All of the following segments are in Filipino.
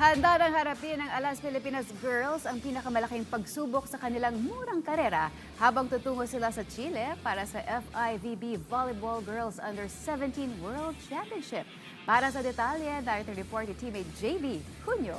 Handa nang harapin ng Alas Pilipinas Girls ang pinakamalaking pagsubok sa kanilang murang karera habang tutungo sila sa Chile para sa FIVB Volleyball Girls Under-17 World Championship. Para sa detalye, narito report ni teammate JB Cunyo.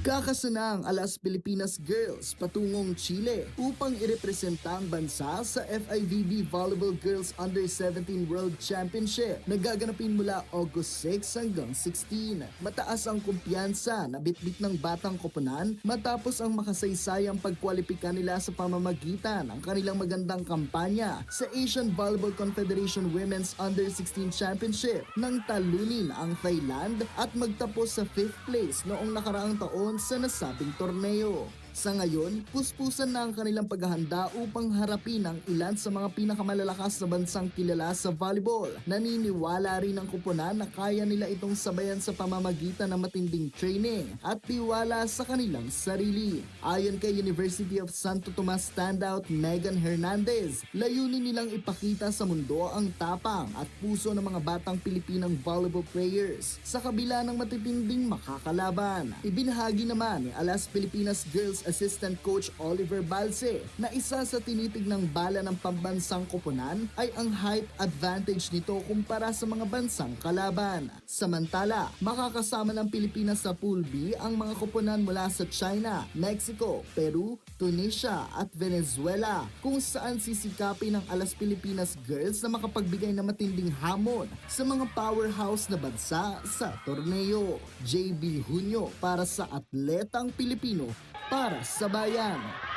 Kakasana ang Alas Pilipinas Girls patungong Chile upang irepresenta ang bansa sa FIVB Volleyball Girls Under-17 World Championship na gaganapin mula August 6 hanggang 16. Mataas ang kumpiyansa na bitbit ng batang koponan matapos ang makasaysayang pagkwalipika nila sa pamamagitan ng kanilang magandang kampanya sa Asian Volleyball Confederation Women's Under-16 Championship nang talunin ang Thailand at magtapos sa 5th place noong nakaraang taon sa nasabing torneo. Sa ngayon, puspusan na ang kanilang paghahanda upang harapin ang ilan sa mga pinakamalalakas na bansang kilala sa volleyball. Naniniwala rin ang kuponan na kaya nila itong sabayan sa pamamagitan ng matinding training at tiwala sa kanilang sarili. Ayon kay University of Santo Tomas standout Megan Hernandez, layunin nilang ipakita sa mundo ang tapang at puso ng mga batang Pilipinang volleyball players sa kabila ng matitinding makakalaban. Ibinahagi naman ni Alas Pilipinas Girls Assistant Coach Oliver Balse na isa sa tinitignang bala ng pambansang koponan ay ang height advantage nito kumpara sa mga bansang kalaban. Samantala, makakasama ng Pilipinas sa Pool B ang mga koponan mula sa China, Mexico, Peru, Tunisia at Venezuela kung saan sisikapin ng Alas Pilipinas Girls na makapagbigay ng matinding hamon sa mga powerhouse na bansa sa torneo. JB Hunyo para sa Atletang Pilipino para sa bayan.